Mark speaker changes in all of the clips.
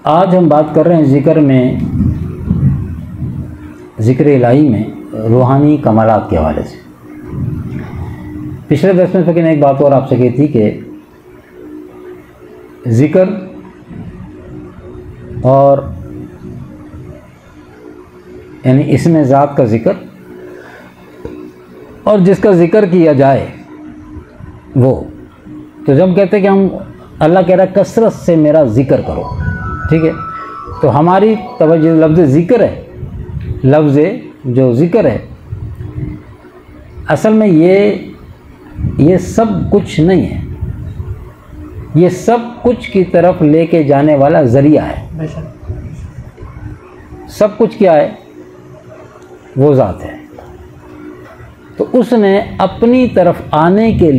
Speaker 1: आज हम बात कर रहे हैं ज़िक्र इलाही में रूहानी कमालात के हवाले से। पिछले दर्स में फ़कीर ने एक बात और आपसे की थी कि ज़िक्र और यानी इसमें ज़ात का ज़िक्र और जिसका ज़िक्र किया जाए वो, तो जब कहते हैं कि हम अल्लाह कह रहा है कसरत से मेरा ज़िक्र करो, ठीक है, तो हमारी तवज्जो लफ्ज़ ज़िक्र है, लफ्ज़ जो ज़िक्र है असल में ये सब कुछ नहीं है, ये सब कुछ की तरफ लेके जाने वाला ज़रिया है। सब कुछ क्या है? वो ज़ात है। तो उसने अपनी तरफ आने के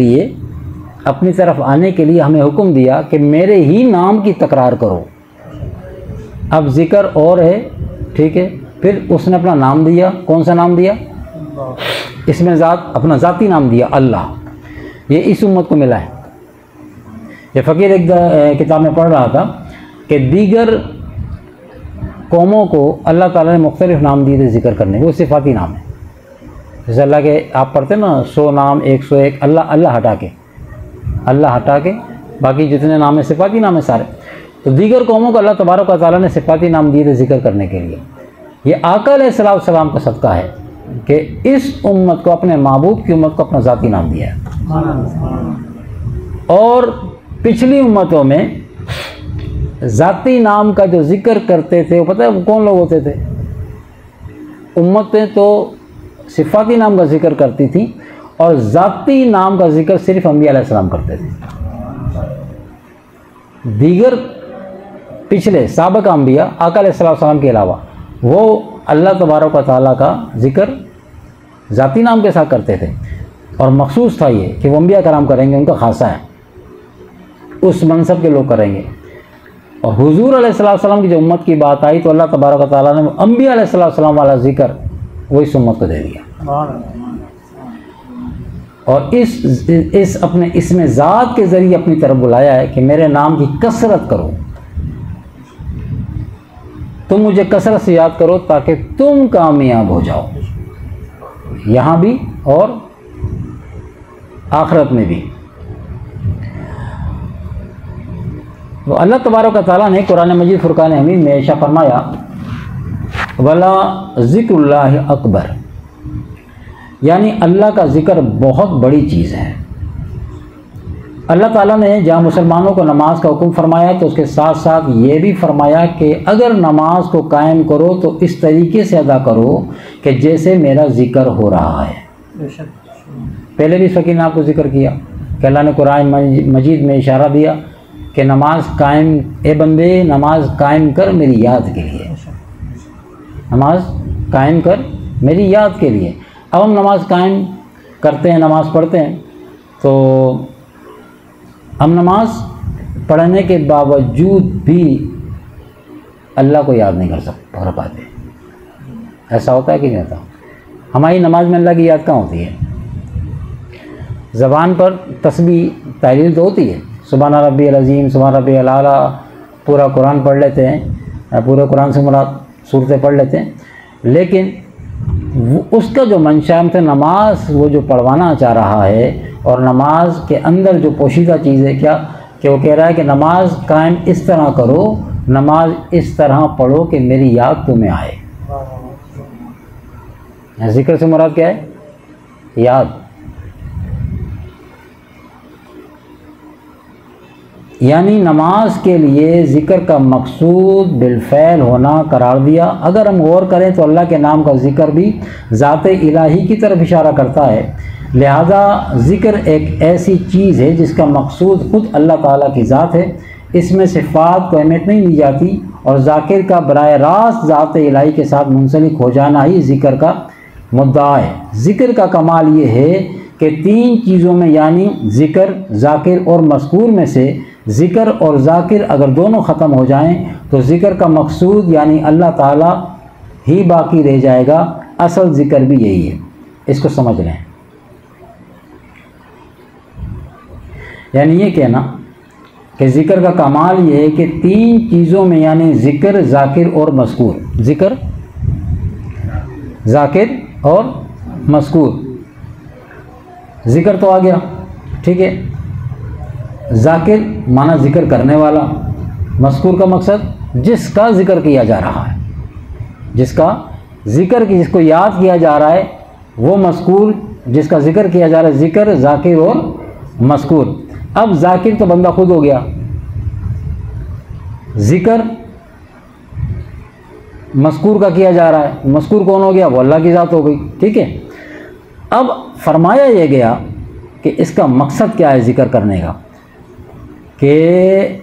Speaker 1: लिए हमें हुक्म दिया कि मेरे ही नाम की तकरार करो। अब ज़िक्र और है, ठीक है, फिर उसने अपना नाम दिया। कौन सा नाम दिया? इसमें ज़ात अपना ज़ाती नाम दिया अल्लाह। ये इस उम्मत को मिला है। ये फ़कीर एक किताब में पढ़ रहा था कि दीगर कौमों को अल्लाह ताला ने मुख्तलिफ नाम दिए थे ज़िक्र करने, वो सिफ़ाती नाम है। जैसे अल्लाह के आप पढ़ते ना 100 नाम 101, अल्लाह हटा के बाकी जितने नाम हैं सिफ़ाती नाम है सारे। तो दीगर कौमों को अल्लाह तबारक व तआला ने सिफ़ाती नाम दिए थे ज़िक्र करने के लिए। ये आका अलैहिस्सलाम का सदका है कि इस उम्मत को, अपने महबूब की उम्मत को अपना ज़ाती नाम दिया है। और पिछली उम्मतों में ज़ाती नाम का जो ज़िक्र करते थे वो पता है वो कौन लोग होते थे? उम्मतें तो सिफ़ाती नाम का ज़िक्र करती थी और ज़ाती नाम का ज़िक्र सिर्फ अंबिया अलैहिस्सलाम करते थे। दीगर पिछले साबिक़ अंबिया आका अलैहिस्सलाम के अलावा वो अल्लाह तबारक व तआला का ज़िक्र ज़ाती नाम के साथ करते थे और मखसूस था ये कि वो अंबिया कराम करेंगे, उनका खासा है, उस मनसब के लोग करेंगे। और हुज़ूर अलैहिस्सलाम की जो उम्मत की बात आई तो अल्लाह तबारक व तआला ने अंबिया अलैहिस्सलाम वाला ज़िक्र वो इस उम्मत को दे दिया। और इस अपने इसमें ज़ात के ज़रिए अपनी तरफ बुलाया है कि मेरे नाम की कसरत करो, तुम मुझे कसरत से याद करो ताकि तुम कामयाब हो जाओ, यहाँ भी और आखिरत में भी। तो अल्लाह तबारक व तआला ने कुरान मजीद फुरकान हमीद में ऐसा फरमाया, वला ज़िक्रुल्लाहि अकबर, यानी अल्लाह का ज़िक्र बहुत बड़ी चीज़ है। अल्लाह ताला ने जहाँ मुसलमानों को नमाज का हुक्म फरमाया तो उसके साथ साथ ये भी फरमाया कि अगर नमाज को कायम करो तो इस तरीके से अदा करो कि जैसे मेरा ज़िक्र हो रहा है। पहले भी फ़कीर ने आपको ज़िक्र किया कि अल्लाह ने कुरान मजीद में इशारा दिया कि नमाज कायम, ए बंदे नमाज कायम कर मेरी याद के लिए, नमाज कायम कर मेरी याद के लिए। अब हम नमाज कायम करते हैं, नमाज पढ़ते हैं, तो हम नमाज पढ़ने के बावजूद भी अल्लाह को याद नहीं कर पाते। ऐसा होता है कि नहीं होता? हमारी नमाज में अल्लाह की याद कहाँ होती है? ज़बान पर तस्बीह तहलील तो होती है, सुभान रब्बियल अज़ीम, सुभान रब्बियल आला, पूरा कुरान पढ़ लेते हैं, पूरे कुरान से मुराद सूरतें पढ़ लेते हैं, लेकिन उसका जो मंशा है नमाज वो जो पढ़वाना चाह रहा है और नमाज के अंदर जो पोशीदा चीज़ है क्या, कि वो कह रहा है कि नमाज कायम इस तरह करो, नमाज इस तरह पढ़ो कि मेरी याद तुम्हें आए। ज़िक्र से मुराद क्या है? याद। यानी नमाज के लिए ज़िक्र का मकसूद बिलफ़ैल होना करार दिया। अगर हम गौर करें तो अल्लाह के नाम का ज़िक्र भी ज़ात इलाही की तरफ इशारा करता है। लिहाजा ज़िक्र एक ऐसी चीज़ है जिसका मकसूद ख़ुद अल्लाह ताला की ज़ात है, इसमें सिफ़ात को अहमियत नहीं दी जाती और ज़ाकिर का बराह रास्त ज़ात इलाही के साथ मुंसलिक हो जाना ही ज़िक्र का मुद्दा है। ज़िक्र का कमाल ये है कि तीन चीज़ों में यानी ज़िक्र, ज़ाकिर और मज़कूर में से ज़िक्र और ज़ाकिर अगर दोनों ख़त्म हो जाएं तो ज़िक्र का मकसूद यानी अल्लाह ताला ही बाकी रह जाएगा। असल ज़िक्र भी यही है, इसको समझ लें। यानी ये कहना कि ज़िक्र का कमाल ये है कि 3 चीज़ों में, यानी ज़िक्र, ज़ाकिर और मज़कूर, ज़िक्र, ज़ाकिर और मज़कूर। ज़िक्र तो आ गया, ठीक है। ज़ाकिर माना ज़िक्र करने वाला, मज़कूर का मकसद जिसका ज़िक्र किया जा रहा है, जिसका ज़िक्र की, जिसको याद किया जा रहा है वो मज़कूर, जिसका ज़िक्र किया जा रहा है, ज़िक्र, ज़ाकिर और मज़कूर। अब ज़ाकिर तो बंदा खुद हो गया, ज़िक्र मज़कूर का किया जा रहा है, मज़कूर कौन हो गया? वो अल्लाह की ज़ात हो गई, ठीक है। अब फरमाया ये गया कि इसका मकसद क्या है ज़िक्र करने का, कि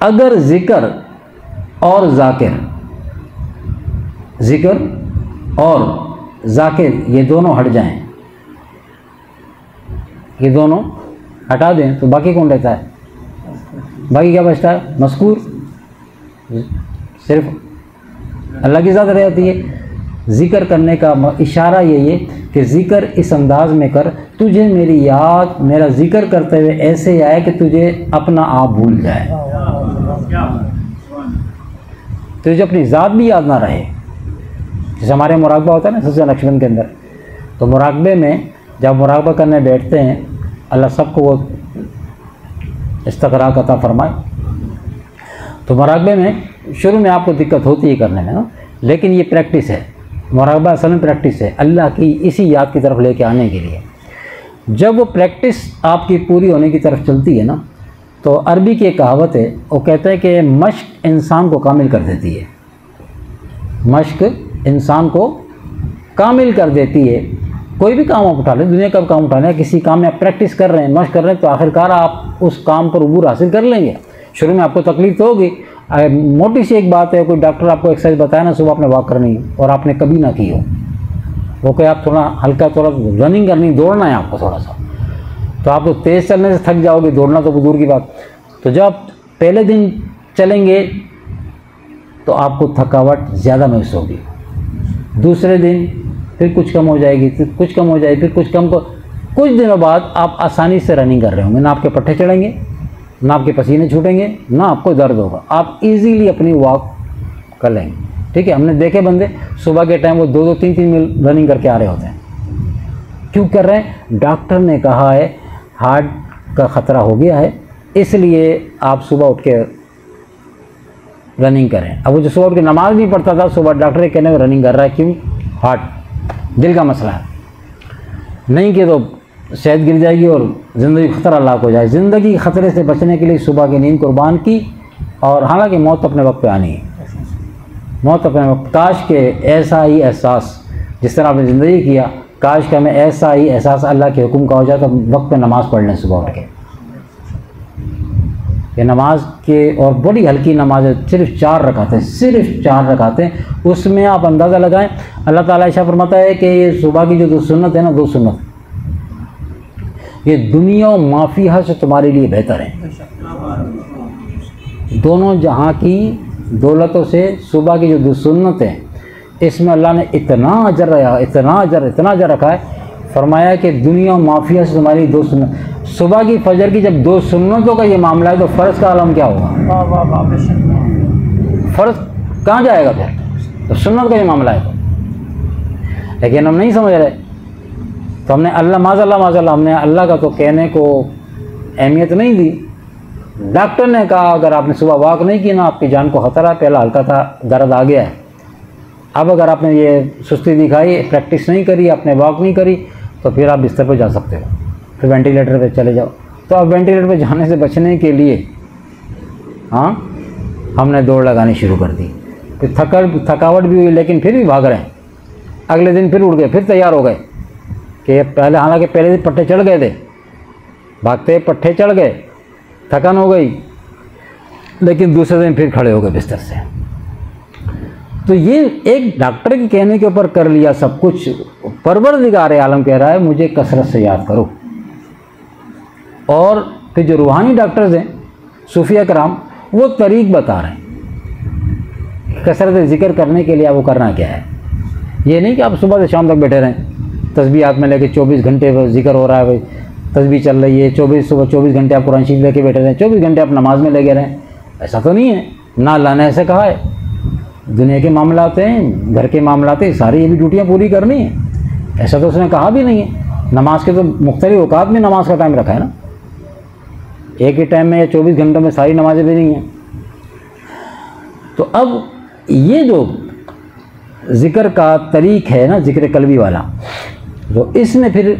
Speaker 1: अगर ज़िक्र और ज़ाकिर, ज़िक्र और ज़ाकिर ये दोनों हट जाएं, ये दोनों हटा दें, तो बाकी कौन रहता है? बाकी क्या बचता है? मज़कूर, सिर्फ अल्लाह की ज़ात रहती है। ज़िक्र करने का इशारा यही है कि ज़िक्र इस अंदाज में कर, तुझे मेरी याद, मेरा ज़िक्र करते हुए ऐसे आए कि तुझे अपना आप भूल जाए, तुझे अपनी ज़ात भी याद ना रहे। जैसे हमारे मुराकबा होता है ना सच्चा नक्शबंद के अंदर, तो मुराकबे में जब मुराकबा करने बैठते हैं, अल्लाह सबको वो इस्तक़राक अता फरमाए। तो मुराकबे में शुरू में आपको दिक्कत होती है करने में ना, लेकिन ये प्रैक्टिस है, मुराकबा असल में प्रैक्टिस है अल्लाह की इसी याद की तरफ लेके आने के लिए। जब वो प्रैक्टिस आपकी पूरी होने की तरफ चलती है ना, तो अरबी की एक कहावत है, वो कहता है कि मश्क इंसान को कामिल कर देती है, मश्क इंसान को कामिल कर देती है। कोई भी काम आप उठा लें, दुनिया का काम उठा लें, किसी काम में आप प्रैक्टिस कर रहे हैं, मश्क कर रहे हैं, तो आखिरकार आप उस काम पर उबूर हासिल कर लेंगे। शुरू में आपको तकलीफ तो होगी। मोटी सी एक बात है, कोई डॉक्टर आपको एक्सरसाइज बताया ना, सुबह आपने वॉक करनी और आपने कभी ना की हो, वो कोई आप थोड़ा हल्का थोड़ा रनिंग करनी, दौड़ना है आपको थोड़ा सा, तो आप तो तेज़ चलने से थक जाओगे, दौड़ना तो दूर की बात। तो जब आप पहले दिन चलेंगे तो आपको थकावट ज़्यादा महसूस होगी, दूसरे दिन फिर कुछ कम हो जाएगी, फिर कुछ कम हो जाएगी, फिर कुछ कम को, कुछ दिनों बाद आप आसानी से रनिंग कर रहे होंगे, ना आपके पट्टे चढ़ेंगे, ना आपके पसीने छूटेंगे, ना आपको दर्द होगा, आप इजीली अपनी वॉक कर लेंगे, ठीक है। हमने देखे बंदे सुबह के टाइम वो 2-2, 3-3 मील रनिंग करके आ रहे होते हैं। क्यों कर रहे हैं? डॉक्टर ने कहा है हार्ट का ख़तरा हो गया है, इसलिए आप सुबह उठ के रनिंग करें। अब वो जो सुबह उठ के नमाज नहीं पढ़ता था, सुबह डॉक्टर के कहने में रनिंग कर रहा है, क्यों? हार्ट, दिल का मसला है, नहीं कि तो सेहत गिर जाएगी और ज़िंदगी ख़तरा लाक हो जाए। ज़िंदगी ख़तरे से बचने के लिए सुबह की नींद कुर्बान की, और हालांकि मौत अपने वक्त पे आनी है, मौत अपने वक्त। काश के ऐसा ही एहसास जिस तरह आपने ज़िंदगी किया, काश के हमें ऐसा ही एहसास अल्लाह के हुक्म का हो जाए, तो वक्त पे नमाज़ पढ़ लें सुबह उठ के। ये नमाज के, और बड़ी हल्की नमाज है, सिर्फ 4 रकातें, सिर्फ 4 रकातें, उसमें आप अंदाज़ा लगाएं। अल्लाह ताला ऐसा फरमाता है कि ये सुबह की जो 2 सुन्नत है ना, 2 सुन्नत, ये दुनिया और माफिया से तुम्हारे लिए बेहतर है। दोनों जहाँ की दौलतों से सुबह की जो 2 सुन्नत हैं, इसमें अल्लाह ने इतना अजर रखा, इतना अजर रखा है, फरमाया कि दुनिया और माफिया से तुम्हारी 2 सुन्नत। सुबह की फजर की जब 2 सुन्नतों का ये मामला है, तो फ़र्ज़ का आलम क्या होगा? फ़र्ज़ कहाँ जाएगा फिर? तो सुन्नत का ये मामला है। लेकिन हम नहीं समझ रहे, तो हमने अल्लाह माज़अल्लाह हमने अल्लाह का तो कहने को अहमियत नहीं दी। डॉक्टर ने कहा अगर आपने सुबह वॉक नहीं की ना, आपकी जान को ख़तरा, पहला हल्का था, दर्द आ गया है। अब अगर आपने ये सुस्ती दिखाई, प्रैक्टिस नहीं करी, आपने वॉक नहीं करी, तो फिर आप बिस्तर पर जा सकते हो, फिर वेंटिलेटर पे चले जाओ। तो अब वेंटिलेटर पे जाने से बचने के लिए हाँ हमने दौड़ लगानी शुरू कर दी। फिर थकावट भी हुई, लेकिन फिर भी भाग रहे हैं। अगले दिन फिर उठ गए, फिर तैयार हो गए कि पहले, हालांकि पहले दिन पट्टे चढ़ गए थे, भागते पट्टे चढ़ गए, थकान हो गई, लेकिन दूसरे दिन फिर खड़े हो गए बिस्तर से। तो ये एक डॉक्टर के कहने के ऊपर कर लिया सब कुछ। परवरदिगार आलम कह रहा है मुझे कसरत से याद करो। और फिर जो रूहानी डॉक्टर्स हैं, सूफिया कराम, वो तरीक़ बता रहे हैं कसरत ज़िक्र करने के लिए आपको करना क्या है। ये नहीं कि आप सुबह से शाम तक बैठे रहें तस्बीहात में लेके 24 घंटे ज़िक्र हो रहा है भाई, तस्बीह चल रही है, 24 घंटे आप कुरान शरीफ लेके बैठे रहें, 24 घंटे आप नमाज में लगे रहें, ऐसा तो नहीं है ना। अल्लाह ने ऐसे कहा है। दुनिया के मामलात हैं, घर के मामलात हैं, सारी ये भी ड्यूटियाँ पूरी करनी है, ऐसा तो उसने कहा भी नहीं है। नमाज के तो मुख्तलिफ औकात में नमाज का टाइम रखा है ना, एक ही टाइम में या 24 घंटों में सारी नमाजें भी नहीं हैं। तो अब ये जो ज़िक्र का तरीक़ है ना, ज़िक्र कल्बी वाला, तो इसने फिर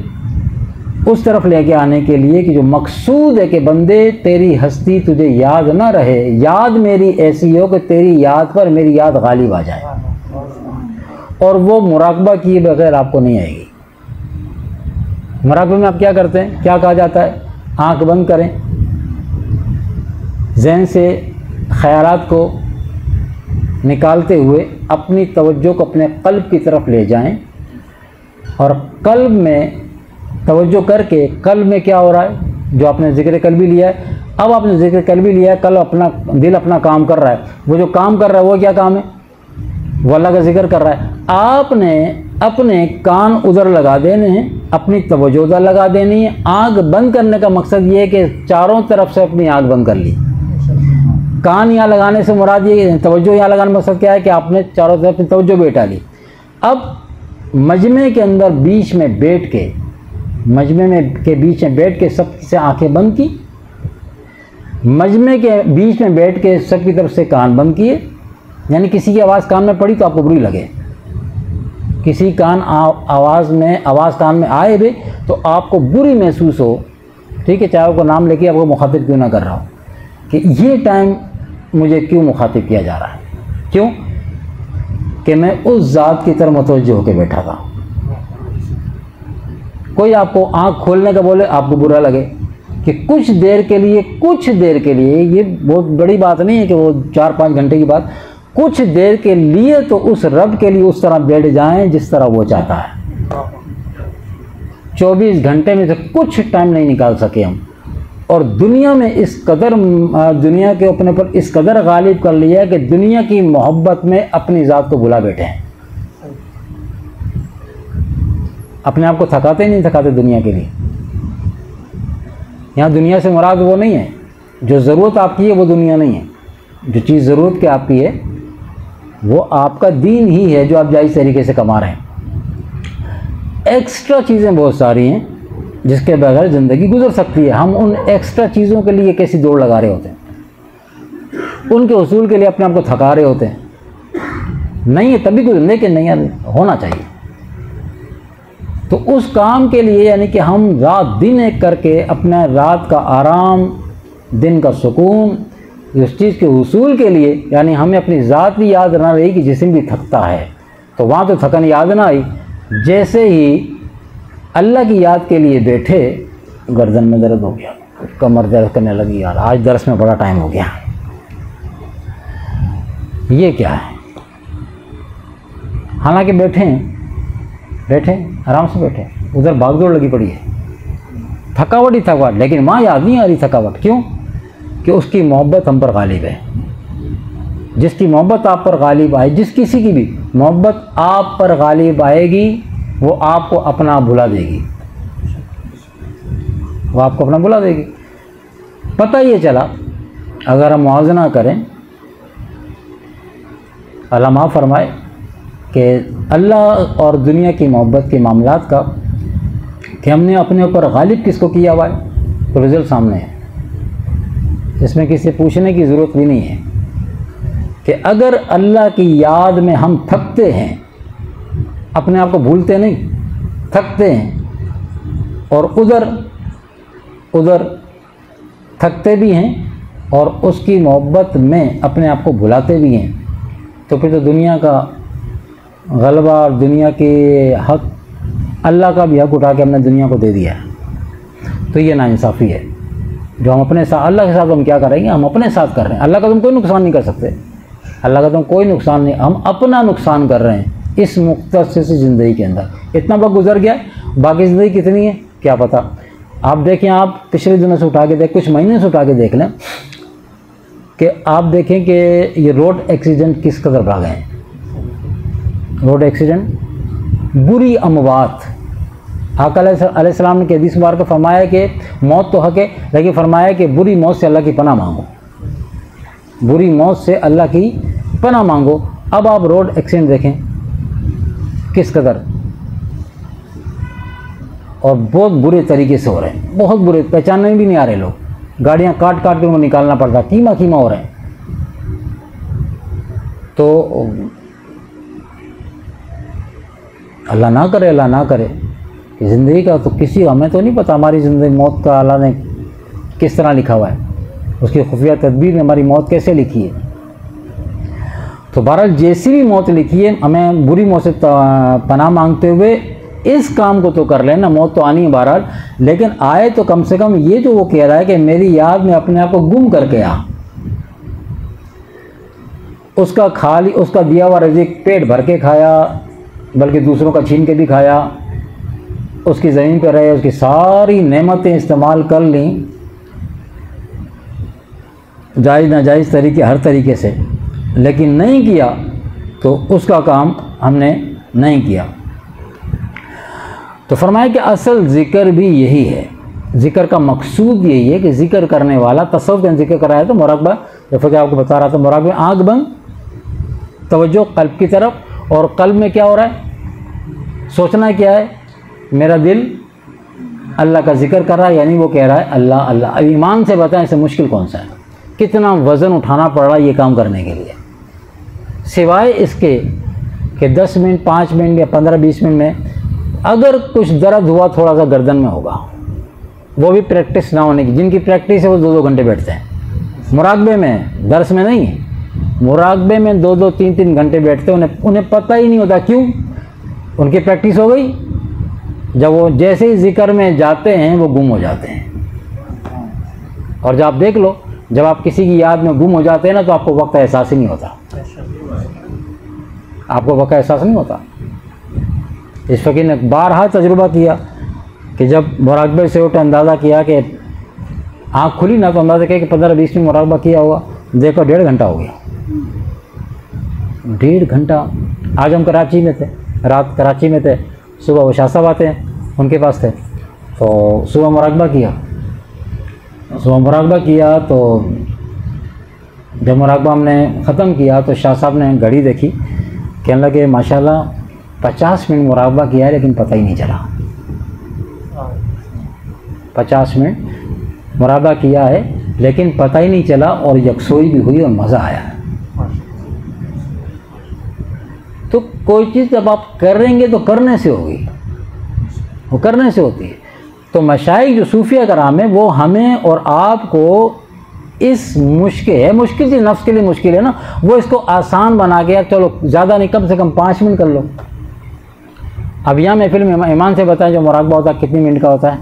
Speaker 1: उस तरफ लेके आने के लिए कि जो मकसूद है कि बंदे तेरी हस्ती तुझे याद ना रहे, याद मेरी ऐसी हो कि तेरी याद पर मेरी याद गालिब आ जाए, और वो मुराकबा किए बगैर आपको नहीं आएगी। मुराकबे में आप क्या करते हैं, क्या कहा जाता है? आंख बंद करें, ज़हन से ख़यालात को निकालते हुए अपनी तवज्जो को अपने क़ल्ब की तरफ ले जाएं, और क़ल्ब में तवज्जो करके क़ल्ब में क्या हो रहा है, जो आपने ज़िक्र कल्बी लिया है, अब आपने ज़िक्र कल्बी लिया है, कल अपना दिल अपना काम कर रहा है, वो जो काम कर रहा है वो क्या काम है? वो अल्लाह का ज़िक्र कर रहा है। आपने अपने कान उधर लगा देने हैं, अपनी तवज्जो उधर लगा देनी है। आँख बंद करने का मकसद ये है कि चारों तरफ से अपनी आँख बंद कर ली। कान यहाँ लगाने से मुराद ये, तवज्जो यहाँ लगाने का मकसद क्या है कि आपने चारों तरफ अपनी तवज्जो बैठा ली। अब मजमे के अंदर बीच में बैठ के, मजमे में के बीच में बैठ के सबसे आंखें बंद की, मजमे के बीच में बैठ के सबकी तरफ से कान बंद किए, यानी किसी की आवाज़ कान में पड़ी तो आपको बुरी लगे, किसी आवाज़ कान में आए भी तो आपको बुरी महसूस हो, ठीक है, चाहे आपको नाम लेके आपको मुखातिब क्यों ना कर रहा हो, कि ये टाइम मुझे क्यों मुखातिब किया जा रहा है, क्यों कि मैं उस ज़ात की तरफ मुतवज्जो होकर बैठा था। कोई आपको आँख खोलने का बोले, आपको बुरा लगे कि कुछ देर के लिए, ये बहुत बड़ी बात नहीं है कि वो 4-5 घंटे की बात, कुछ देर के लिए तो उस रब के लिए उस तरह बैठ जाएं जिस तरह वो चाहता है। 24 घंटे में से कुछ टाइम नहीं निकाल सके हम, और दुनिया में इस कदर, दुनिया के अपने पर इस कदर गालिब कर लिया है कि दुनिया की मोहब्बत में अपनी ज़ात को भुला बैठे हैं। अपने आप को थकाते नहीं थकाते दुनिया के लिए। यहाँ दुनिया से मुराद वो नहीं है, जो ज़रूरत आपकी है वो दुनिया नहीं है। जो चीज़ ज़रूरत की आपकी है वो आपका दीन ही है, जो आप जायज़ तरीके से कमा रहे हैं। एक्स्ट्रा चीज़ें बहुत सारी हैं जिसके बगैर ज़िंदगी गुजर सकती है। हम उन एक्स्ट्रा चीज़ों के लिए कैसी दौड़ लगा रहे होते हैं, उनके उसूल के लिए अपने आप को थका रहे होते हैं। नहीं है तभी गुजरने के नहीं होना चाहिए। तो उस काम के लिए, यानी कि हम रात दिन एक करके अपना रात का आराम, दिन का सुकून, उस चीज़ के उसूल के लिए, यानी हमें अपनी ज़ात भी याद ना रही कि जिस्म भी थकता है, तो वहाँ तो थकन याद ना आई। जैसे ही अल्लाह की याद के लिए बैठे, गर्दन में दर्द हो गया, कमर दर्द करने लगी, यार आज दर्स में बड़ा टाइम हो गया, ये क्या है? हालांकि बैठे आराम से बैठे, उधर भागदौड़ लगी पड़ी है, थकावट ही थकावट, लेकिन वहाँ याद नहीं आ रही थकावट। क्यों? कि उसकी मोहब्बत हम पर गालिब है। जिसकी मोहब्बत आप पर गालिब आए, जिस किसी की भी मोहब्बत आप पर गालिब आएगी, वो आपको अपना भुला देगी, वो आपको अपना भुला देगी। पता ये चला, अगर हम मुआवजा करें, अल्लाह माफ़ फरमाए, कि अल्लाह और दुनिया की मोहब्बत के मामलात का, कि हमने अपने ऊपर गालिब किसको किया हुआ है, तो रिज़ल्ट सामने है। इसमें किसी से पूछने की ज़रूरत भी नहीं है कि अगर अल्लाह की याद में हम थकते हैं, अपने आप को भूलते नहीं, थकते हैं, और उधर थकते भी हैं और उसकी मोहब्बत में अपने आप को भुलाते भी हैं, तो फिर तो दुनिया का गलबा और दुनिया के हक, अल्लाह का भी हक उठा के हमने दुनिया को दे दिया। तो ये नाइंसाफ़ी है जो हम अपने साथ, अल्लाह के साथ हम क्या करेंगे, हम अपने साथ कर रहे हैं। अल्लाह का तुम कोई नुकसान नहीं कर सकते, अल्लाह का तुम कोई नुकसान नहीं, हम अपना नुकसान कर रहे हैं इस मुख्तसर सी ज़िंदगी के अंदर। इतना वक्त गुजर गया, बाकी ज़िंदगी कितनी है क्या पता। आप देखें, आप पिछले दिनों से उठा के देख, कुछ महीने से उठा के देख लें कि आप देखें कि ये रोड एक्सीडेंट किस कदर बढ़ गए हैं। रोड एक्सीडेंट, बुरी अमवात, आका अलैहिस्सलाम ने हदीस मुबारक फरमाया कि मौत तो हक है, लेकिन फरमाया कि बुरी मौत से अल्लाह की पनाह मांगो, बुरी मौत से अल्लाह की पनाह मांगो। अब आप रोड एक्सीडेंट देखें किस कदर, और बहुत बुरे तरीके से हो रहे हैं, बहुत बुरे, पहचानने भी नहीं आ रहे लोग, गाड़ियां काट काट के उनको निकालना पड़ता, कीमा कीमा हो रहे हैं। तो अल्लाह ना करे, अल्लाह ना करे। ज़िंदगी का तो किसी, हमें तो नहीं पता हमारी ज़िंदगी मौत का अल्लाह ने किस तरह लिखा हुआ है, उसकी खुफिया तदबीर में हमारी मौत कैसे लिखी है। तो बहरहाल जैसी भी मौत लिखी है, हमें बुरी मौत से पनाह मांगते हुए इस काम को तो कर लेना, मौत तो आनी है बहरहाल, लेकिन आए तो कम से कम ये जो वो कह रहा है कि मेरी याद में अपने आप को गुम करके आ, उसका खाली, उसका दिया हुआ रिज़्क़ पेट भर के खाया, बल्कि दूसरों का छीन के भी खाया, उसकी ज़मीन पर रहे, उसकी सारी नेमतें इस्तेमाल कर ली, जायज़ नाजायज़ तरीके, हर तरीके से, लेकिन नहीं किया तो उसका काम हमने नहीं किया। तो फरमाया कि असल ज़िक्र भी यही है, ज़िक्र का मकसूद यही है कि ज़िक्र करने वाला, तसव्वुफ़ का ज़िक्र कराया तो मुराक़बा, जैसे कि आपको बता रहा था, मुराक़बा आँख बंद, तवज्जो क़ल्ब की तरफ, और क़ल्ब में क्या हो रहा है, सोचना क्या है, मेरा दिल अल्लाह का ज़िक्र कर रहा है, यानी वो कह रहा है अल्लाह अल्लाह। अब ईमान से बताएं इससे मुश्किल कौन सा है, कितना वज़न उठाना पड़ रहा है ये काम करने के लिए, सिवाय इसके कि 10 मिनट 5 मिनट या 15-20 मिनट में अगर कुछ दर्द हुआ थोड़ा सा गर्दन में होगा, वो भी प्रैक्टिस ना होने की, जिनकी प्रैक्टिस है वो 2-2 घंटे बैठते हैं मुराक़बे में, दर्स में नहीं, मुराक़बे में 2-2 3-3 घंटे बैठते हैं, उन्हें पता ही नहीं होता, क्यों, उनकी प्रैक्टिस हो गई। जब वो जैसे ही ज़िक्र में जाते हैं वो गुम हो जाते हैं। और जब आप देख लो, जब आप किसी की याद में गुम हो जाते हैं ना, तो आपको वक्त एहसास ही नहीं होता, आपको वक्त एहसास नहीं होता। इस फ़कीर ने बारहा तजुर्बा किया कि जब मुराक़बे से उठे, अंदाज़ा किया कि आँख खुली ना, तो अंदाज़ा किया कि 15-20 मिनट मुराक़बा किया हुआ, देखो 1.5 घंटा हो गया, 1.5 घंटा। आज हम कराची में थे, रात कराची में थे, सुबह वो शाह साहब आते हैं, उनके पास थे, तो सुबह मुराक़बा किया, तो जब मुराक़बा हमने ख़त्म किया तो शाह साहब ने घड़ी देखी, कहने लगे माशाल्लाह 50 मिनट मुराक़बा किया है लेकिन पता ही नहीं चला, 50 मिनट मुराक़बा किया है लेकिन पता ही नहीं चला, और यकसोई भी हुई और मज़ा आया। तो कोई चीज़ जब आप करेंगे तो करने से होगी, वो करने से होती है। तो मशाइख जो सूफिया कराम है, वो हमें और आपको इस मुश्किल चीज़, नफ्स के लिए मुश्किल है ना, वो इसको आसान बना के, चलो ज़्यादा नहीं, कम से कम 5 मिनट कर लो। अब यहाँ महफिल में ईमान से बताएं, जो मुराक़बा होता है कितनी मिनट का होता है,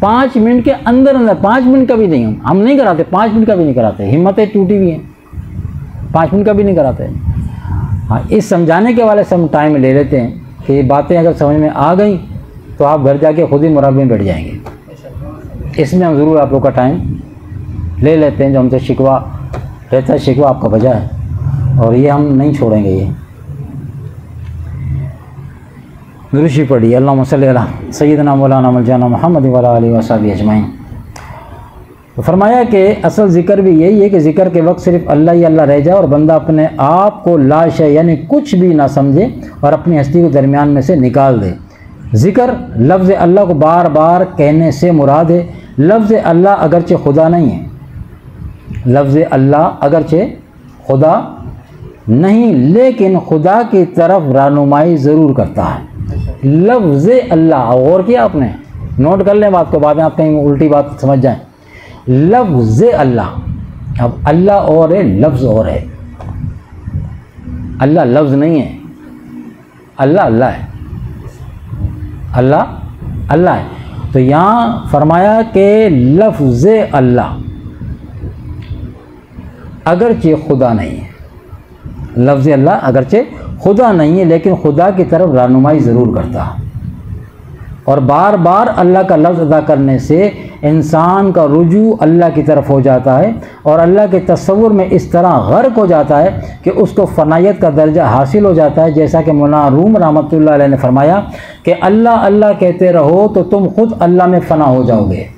Speaker 1: 5 मिनट के अंदर 5 मिनट का भी नहीं, हम नहीं कराते, 5 मिनट का भी नहीं कराते, हिम्मतें टूटी हुई हैं, 5 मिनट का भी नहीं कराते। हाँ, इस समझाने के वाले से हम टाइम ले लेते हैं कि ये बातें अगर समझ में आ गई तो आप घर जाके खुद ही मुराक़बे में बैठ जाएंगे। इसमें हम ज़रूर आप लोग का टाइम ले लेते हैं, जो हमसे शिकवा रहता है, शिकवा आपका वजह है, और ये हम नहीं छोड़ेंगे। ये दुरूशी पढ़ी, अल्लाहुम्मा सल्ली अला सय्यिदना मौलाना मौलाना मुहम्मद व अला आलिहि व सहाबिहि अजमईन। तो फरमाया कि असल ज़िक्र भी यही है कि ज़िक्र के वक्त सिर्फ अल्लाह ही अल्लाह रह जाए, और बंदा अपने आप को ला शै यानी कुछ भी ना समझे और अपनी हस्ती को दरमियान में से निकाल दे। ज़िक्र लफ्ज़ अल्लाह को बार बार कहने से मुराद है। लफ्ज़ अल्लाह अगरचे खुदा नहीं है, लफ्ज़ अल्लाह अगरचे खुदा नहीं, लेकिन खुदा की तरफ रहनुमाई ज़रूर करता है। लफ्ज़ अल्लाह, और किया आपने, नोट कर लें बात को, बाद में आप कहीं उल्टी बात समझ जाएं। लफ्ज़ अल्लाह, अब अल्लाह और है, लफ्ज़ और है। अल्लाह लफ्ज़ नहीं है, अल्लाह अल्लाह है, अल्लाह अल्लाह है। तो यहाँ फरमाया कि लफ्ज़ अल्लाह अगरचे खुदा नहीं है, लफ्ज़ अल्लाह अगरचे खुदा नहीं है, लेकिन खुदा की तरफ रहनुमाई ज़रूर करता है। और बार बार अल्लाह का लफ्ज़ अदा करने से इंसान का रुजू अल्लाह की तरफ हो जाता है और अल्लाह के तस्वुर में इस तरह गर्क हो जाता है कि उसको फ़नायत का दर्जा हासिल हो जाता है। जैसा कि मौलाना रूम रहमतुल्लाह अलैह ने फरमाया कि अल्लाह अल्लाह कहते रहो तो तुम खुद अल्लाह में फ़ना हो जाओगे।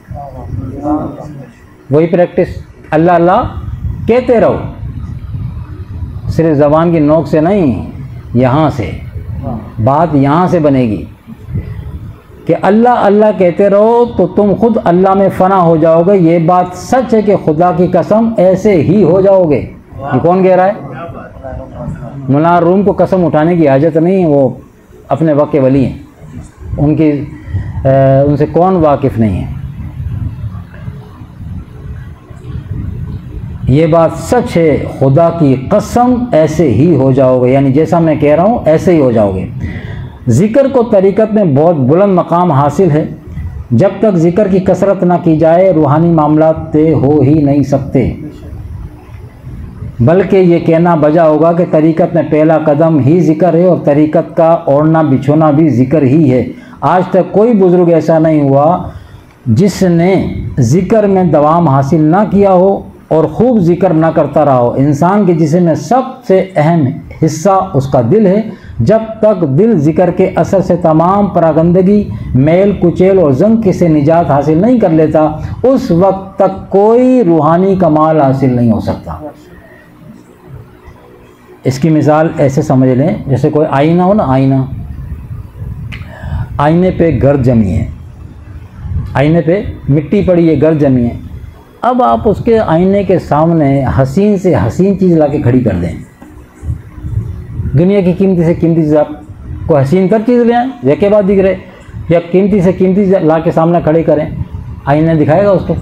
Speaker 1: वही प्रैक्टिस, अल्लाह अल्लाह कहते रहो, सिर्फ ज़बान की नोक से नहीं, यहाँ से बात यहाँ से बनेगी कि अल्लाह अल्लाह कहते रहो तो तुम खुद अल्लाह में फ़ना हो जाओगे। ये बात सच है कि खुदा की कसम ऐसे ही हो जाओगे। ये कौन कह रहा है? मौलाना रूम को कसम उठाने की हाजत नहीं है, वो अपने वक्त के वली हैं, उनसे कौन वाकिफ़ नहीं है। ये बात सच है, खुदा की कसम ऐसे ही हो जाओगे, यानी जैसा मैं कह रहा हूँ ऐसे ही हो जाओगे। ज़िक्र को तरीक़त में बहुत बुलंद मकाम हासिल है। जब तक ज़िक्र की कसरत ना की जाए रूहानी मामला तय हो ही नहीं सकते, बल्कि ये कहना बजा होगा कि तरीक़त में पहला कदम ही ज़िक्र है और तरीक़त का ओढ़ना बिछोना भी ज़िक्र ही है। आज तक कोई बुज़ुर्ग ऐसा नहीं हुआ जिसने ज़िक्र में दवाम हासिल ना किया हो और खूब ज़िक्र ना करता रहा हो। इंसान के जिस्म में सबसे अहम हिस्सा उसका दिल है। जब तक दिल ज़िक्र के असर से तमाम परागंदगी, मेल कुचेल और जंग से निजात हासिल नहीं कर लेता, उस वक्त तक कोई रूहानी कमाल हासिल नहीं हो सकता। इसकी मिसाल ऐसे समझ लें, जैसे कोई आईना हो ना, आईने पे गर्द जमी है, आईने पे मिट्टी पड़ी है, गर्द जमी है। अब आप उसके आईने के सामने हसीन से हसीन चीज़ ला के खड़ी कर दें, दुनिया की कीमती से कीमती चीज़, आप को हसीन तर चीज़ ले आएँ, एक के बाद दिख रहे, या कीमती से कीमती ला के सामने खड़े करें, आईने दिखाएगा उसको।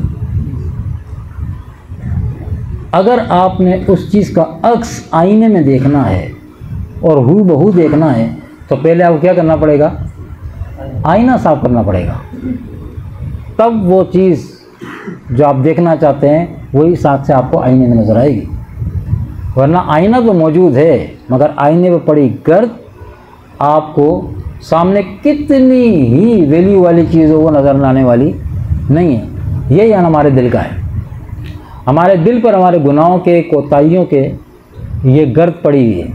Speaker 1: अगर आपने उस चीज़ का अक्स आईने में देखना है और हू बहू देखना है तो पहले आपको क्या करना पड़ेगा? आईना साफ करना पड़ेगा, तब वो चीज़ जो आप देखना चाहते हैं वही साथ से आपको आईने में नज़र आएगी। वरना आईना तो मौजूद है मगर आईने पर पड़ी गर्द आपको सामने कितनी ही वैल्यू वाली चीज़ हो वो नज़र आने वाली नहीं है। यही हमारे दिल का है। हमारे दिल पर हमारे गुनाहों के, कोताहियों के ये गर्द पड़ी हुई है।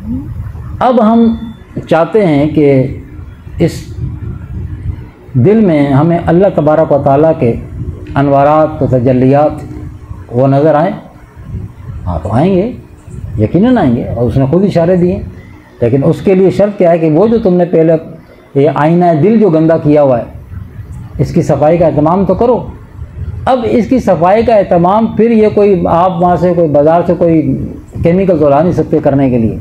Speaker 1: अब हम चाहते हैं कि इस दिल में हमें अल्लाह तबारक व तआला के अनवारात व तजल्लियात वो नज़र आए। हाँ तो आएंगे, यकीनन आएंगे, और उसने खुद इशारे दिए। लेकिन उसके लिए शर्त क्या है कि वो जो तुमने पहले ये आईना दिल जो गंदा किया हुआ है इसकी सफाई का एहतमाम तो करो। अब इसकी सफाई का एहतमाम फिर ये कोई आप वहाँ से कोई बाज़ार से कोई केमिकल तो ला नहीं सकते करने के लिए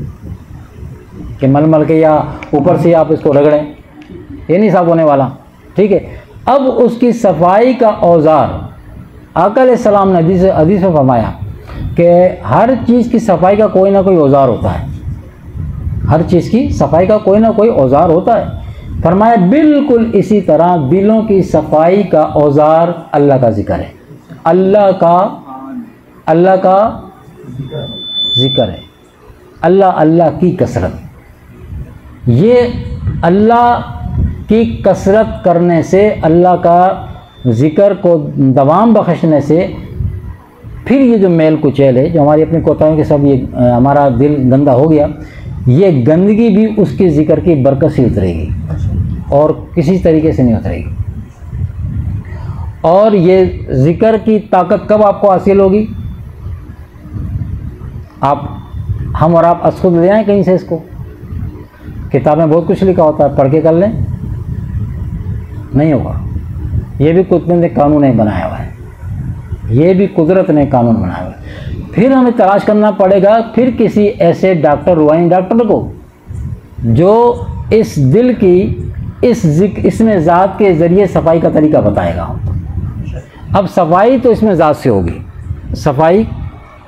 Speaker 1: कि मल के या ऊपर से आप इसको रगड़ें, ये नहीं साफ होने वाला। ठीक है, अब उसकी सफाई का औजार आका अलैहिस्सलाम ने हदीस में फरमाया कि हर चीज़ की सफाई का कोई ना कोई औजार होता है, हर चीज़ की सफाई का कोई ना कोई औजार होता है। फरमाया बिल्कुल इसी तरह दिलों की सफाई का औजार अल्लाह का ज़िक्र है, अल्लाह का ज़िक्र है, अल्लाह की कसरत। ये अल्लाह की कसरत करने से, अल्लाह का ज़िक्र को दवाम बख्शने से फिर ये जो मेल कुचैल है, जो हमारी अपनी कोताहियों के सब ये हमारा दिल गंदा हो गया, ये गंदगी भी उसके ज़िक्र की बरकत से उतरेगी और किसी तरीके से नहीं उतरेगी। और ये ज़िक्र की ताकत कब आपको हासिल होगी? हम और आप खुद ले आएँ कहीं से इसको, किताब में बहुत कुछ लिखा होता है, पढ़ के कर लें, नहीं होगा। ये भी कुदरत ने कानून नहीं बनाया हुआ है, ये भी कुदरत ने कानून बनाया हुआ है। फिर हमें तलाश करना पड़ेगा फिर किसी ऐसे डॉक्टर, रूहानी डॉक्टर को जो इस दिल की इसमें ज़ात के ज़रिए सफाई का तरीका बताएगा। अब सफाई तो इसमें ज़ात से होगी, सफाई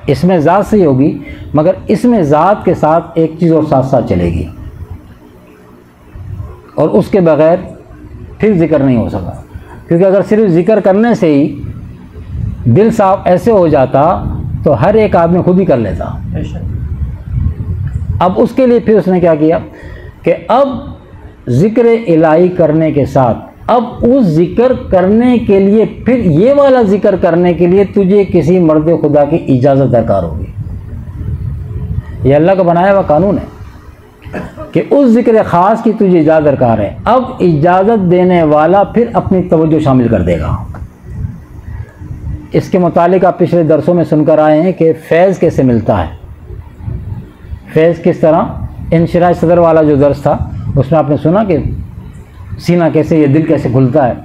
Speaker 1: इसमें ज़ात से ही होगी, मगर इसमें ज़ात के साथ एक चीज़ और साथ साथ चलेगी और उसके बग़ैर फिर ज़िक्र नहीं हो सका। क्योंकि अगर सिर्फ ज़िक्र करने से ही दिल साफ ऐसे हो जाता तो हर एक आदमी खुद ही कर लेता। अब उसके लिए फिर उसने क्या किया कि अब ज़िक्र इलाही करने के साथ अब उस जिक्र करने के लिए, फिर ये वाला जिक्र करने के लिए तुझे किसी मर्द खुदा की इजाज़त दरकार होगी। ये अल्लाह का बनाया हुआ कानून है कि उस जिक्र ख़ास की तुझे इजाज़त दरकार है। अब इजाज़त देने वाला फिर अपनी तवज्जो शामिल कर देगा। इसके मुतालिक आप पिछले दरसों में सुनकर आए हैं कि फैज़ कैसे मिलता है। फैज़ किस तरह, इंशिराह सदर वाला जो दर्स था उसमें आपने सुना कि सीना कैसे, ये दिल कैसे खुलता है।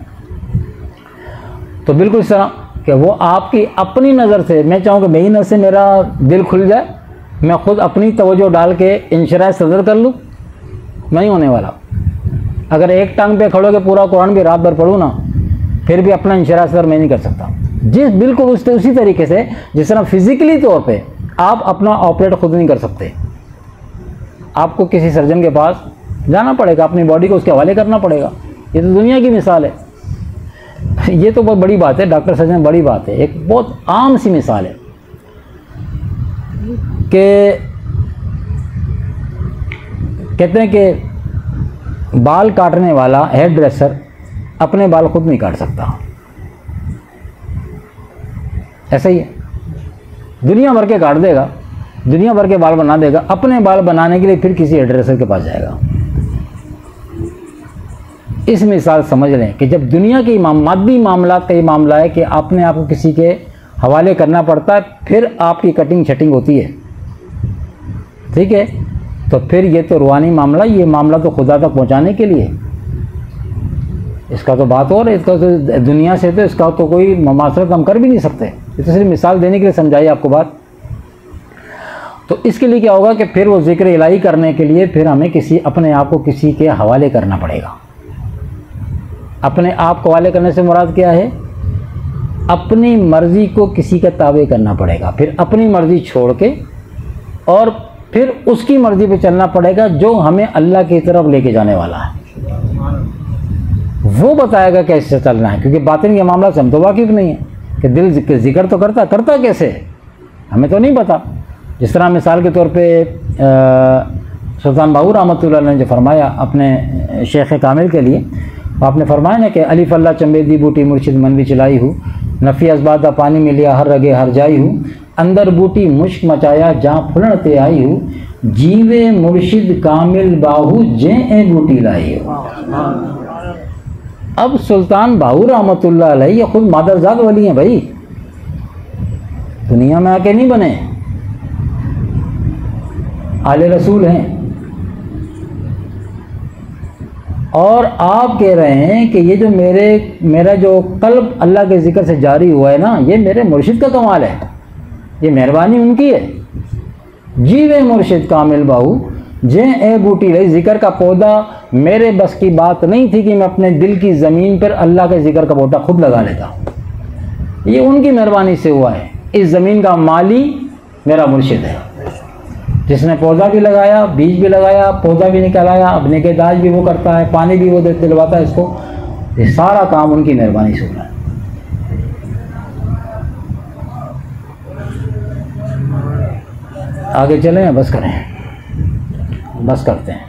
Speaker 1: तो बिल्कुल इस तरह कि वो आपकी अपनी नज़र से, मैं चाहूँ कि मेरी नज़र से मेरा दिल खुल जाए, मैं ख़ुद अपनी तवज्जो डाल के इंशिराह सदर कर लूँ, नहीं होने वाला। अगर एक टांग पे खड़ो के पूरा कुरान भी रात भर पढ़ूँ ना, फिर भी अपना इंशिराह सदर मैं नहीं कर सकता। बिल्कुल उसी तरीके से जिस तरह फिज़िकली तौर पे आप अपना ऑपरेट खुद नहीं कर सकते, आपको किसी सर्जन के पास जाना पड़ेगा, अपनी बॉडी को उसके हवाले करना पड़ेगा। ये तो दुनिया की मिसाल है। ये तो बहुत बड़ी बात है, डॉक्टर सर्जन बड़ी बात है। एक बहुत आम सी मिसाल है कि कहते हैं कि बाल काटने वाला हेयर ड्रेसर अपने बाल खुद नहीं काट सकता। ऐसा ही है, दुनिया भर के काट देगा, दुनिया भर के बाल बना देगा, अपने बाल बनाने के लिए फिर किसी हेयर ड्रेसर के पास जाएगा। इस मिसाल समझ लें कि जब दुनिया की मादी मामलात का ये मामला है कि अपने आप को किसी के हवाले करना पड़ता है, फिर आपकी कटिंग छटिंग होती है, ठीक है, तो फिर ये तो रूहानी मामला, ये मामला तो खुदा तक पहुंचाने के लिए, इसका तो बात और है। इसका तो दुनिया से तो इसका तो कोई मुमासरत हम कर भी नहीं सकते। ये तो सिर्फ मिसाल देने के लिए समझाई आपको बात। तो इसके लिए क्या होगा कि फिर वो जिक्र इलाही करने के लिए फिर हमें अपने आप को किसी के हवाले करना पड़ेगा। अपने आप को हवाले करने से मुराद क्या है, अपनी मर्ज़ी को किसी का ताबे करना पड़ेगा, फिर अपनी मर्ज़ी छोड़ के और फिर उसकी मर्ज़ी पे चलना पड़ेगा जो हमें अल्लाह की तरफ लेके जाने वाला है। वो बताएगा कैसे चलना है, क्योंकि बातिन के मामला से हम तो वाकिफ़ नहीं है कि दिल जिक्र तो करता कैसे है, हमें तो नहीं पता। जिस तरह मिसाल के तौर पे सुल्तान बाहू रहमतुल्लाह ने जो फरमाया अपने शेख कामिल के लिए, आपने फरमाया ना कि अली फल्ला चंबेदी बूटी मुर्शिद मनवी चलाई हूँ, नफ़ी अज़बादा पानी में लिया हर रगे हर जाई हूँ, अंदर बूटी मुश्क मचाया जहाँ फुलते आई हूँ, जीवे मुर्शिद कामिल बाहू जे ए बूटी लाई हूँ। अब सुल्तान बाहू रहमतुल्लाह अलैह ये खुद मादरजाद वली हैं भाई, दुनिया में आके नहीं बने, आले रसूल हैं। और आप कह रहे हैं कि ये जो मेरा जो कल्ब अल्लाह के ज़िक्र से जारी हुआ है ना, ये मेरे मुर्शिद का कमाल है, ये मेहरबानी उनकी है। जीवे मुर्शिद कामिल बाहू जे ए बूटी रही, ज़िक्र का पौधा मेरे बस की बात नहीं थी कि मैं अपने दिल की ज़मीन पर अल्लाह के ज़िक्र का पौधा खुद लगा लेता हूँ, ये उनकी मेहरबानी से हुआ है। इस ज़मीन का माली मेरा मुर्शिद है, जिसने पौधा भी लगाया, बीज भी लगाया, पौधा भी निकलाया, अब निकेदाज भी वो करता है, पानी भी वो दिलवाता है इसको, ये सारा काम उनकी मेहरबानी से हो रहा है। आगे चलें, बस करें, बस करते हैं।